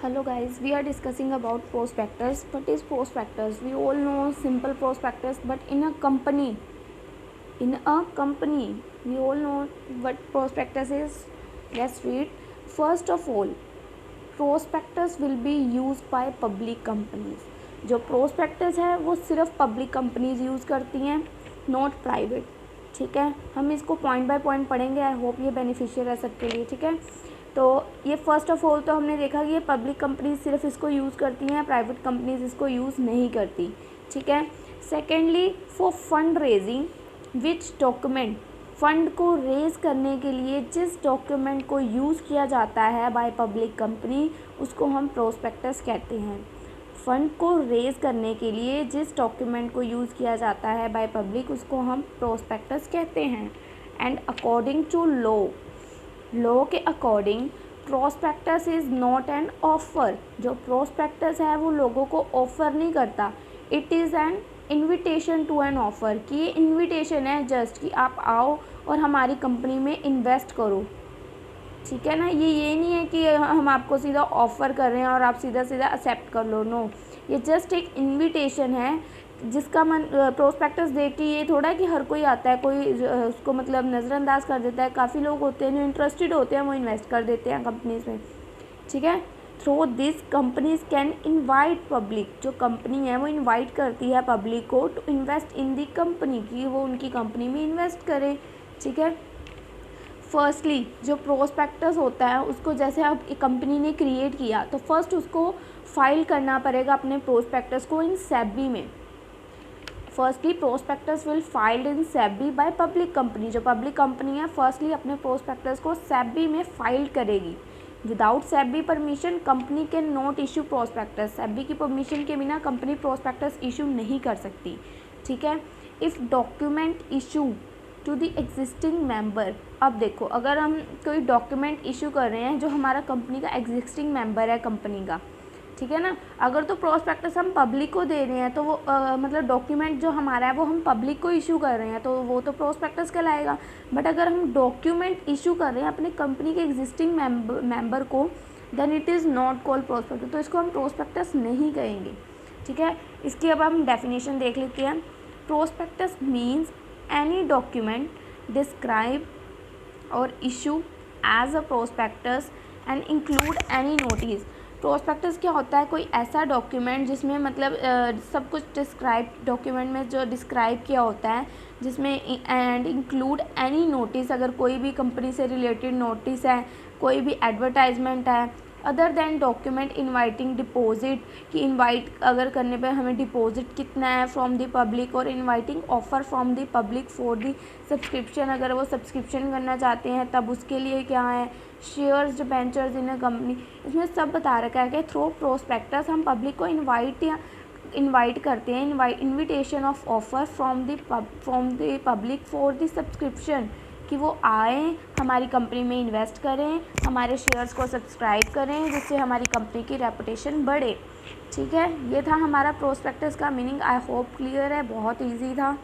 Hello guys, we are discussing about prospectus. What is prospectus? We all know simple prospectus, but in a company, we all know what prospectus is. Let's read. First of all, prospectus will be used by public companies. जो prospectus है वो सिर्फ public companies use करती हैं, not private. ठीक है, हम इसको पॉइंट बाय पॉइंट पढ़ेंगे. आई होप ये बेनिफिशियल है सबके लिए. ठीक है, तो ये फर्स्ट ऑफ ऑल तो हमने देखा कि ये पब्लिक कंपनीज सिर्फ इसको यूज़ करती हैं, प्राइवेट कंपनीज इसको यूज़ नहीं करती. ठीक है. Secondly, for fund raising which document, fund को रेज़ करने के लिए जिस डॉक्यूमेंट को यूज़ किया जाता है बाय पब्लिक कंपनी उसको हम प्रोस्पेक्टस कहते हैं. फंड को रेज़ करने के लिए जिस डॉक्यूमेंट को यूज़ किया जाता है बाय पब्लिक उसको हम प्रोस्पेक्टस कहते हैं. एंड अकॉर्डिंग टू लॉ के according prospectus is not an offer. जो प्रोस्पेक्टस है वो लोगों को ऑफ़र नहीं करता. It is an invitation to an offer, कि ये इन्विटेशन है जस्ट कि आप आओ और हमारी कंपनी में इन्वेस्ट करो. ठीक है ना, ये नहीं है कि हम आपको सीधा ऑफ़र कर रहे हैं और आप सीधा एक्सेप्ट कर लो. नो, ये जस्ट एक इन्विटेशन है जिसका मन प्रोस्पेक्टस देख के ये थोड़ा कि हर कोई आता है, कोई उसको मतलब नज़रअंदाज कर देता है. काफ़ी लोग होते हैं जो इंटरेस्टेड होते हैं, वो इन्वेस्ट कर देते हैं कंपनीज़ में. ठीक है. Through this companies can invite public, जो कंपनी है वो इनवाइट करती है पब्लिक को to invest in the company, कि वो उनकी कंपनी में इन्वेस्ट करें. ठीक है. फर्स्टली जो प्रोस्पेक्टस होता है उसको जैसे अब एक कंपनी ने क्रिएट किया तो फर्स्ट उसको फाइल करना पड़ेगा अपने प्रोस्पेक्टस को इन सेबी में. Firstly prospectus will filed in SEBI by public company. जो पब्लिक कंपनी है फर्स्टली अपने प्रोस्पेक्टस को सेबी में फाइल करेगी. Without SEBI permission company can not issue prospectus. SEBI की परमिशन के बिना कंपनी प्रोस्पेक्टस इशू नहीं कर सकती. ठीक है. If document issue to the existing member, अब देखो अगर हम कोई डॉक्यूमेंट इशू कर रहे हैं जो हमारा कंपनी का एग्जिस्टिंग मेंबर है कंपनी का, ठीक है ना, अगर तो प्रोस्पेक्टस हम पब्लिक को दे रहे हैं तो वो मतलब डॉक्यूमेंट जो हमारा है वो हम पब्लिक को इशू कर रहे हैं तो वो तो प्रोस्पेक्टस कहलाएगा. बट अगर हम डॉक्यूमेंट इशू कर रहे हैं अपने कंपनी के एग्जिस्टिंग मेंबर को then it is not called prospectus, तो इसको हम प्रोस्पेक्टस नहीं कहेंगे. ठीक है. इसकी अब हम डेफिनेशन देख लेते हैं. Prospectus means any document describe or issue as a prospectus and include any notice. Prospectus क्या होता है? कोई ऐसा डॉक्यूमेंट जिसमें मतलब सब कुछ डिस्क्राइब, डॉक्यूमेंट में जो डिस्क्राइब किया होता है जिसमें एंड इंक्लूड एनी नोटिस, अगर कोई भी कंपनी से रिलेटेड नोटिस है, कोई भी एडवर्टाइजमेंट है, other than document inviting deposit, कि इनवाइट अगर करने पे हमें डिपॉजिट कितना है फ्रॉम द पब्लिक, और inviting offer from the public for the subscription, अगर वो सब्सक्रिप्शन करना चाहते हैं तब उसके लिए क्या है, shares debentures in a company, इसमें सब बता रखा है कि थ्रू प्रोस्पेक्टस हम पब्लिक को इनवाइट करते हैं, invitation of offer from the public for the subscription, कि वो आएँ हमारी कंपनी में इन्वेस्ट करें, हमारे शेयर्स को सब्सक्राइब करें जिससे हमारी कंपनी की रेपुटेशन बढ़े. ठीक है. ये था हमारा प्रोस्पेक्टस का मीनिंग. आई होप क्लियर है, बहुत इजी था.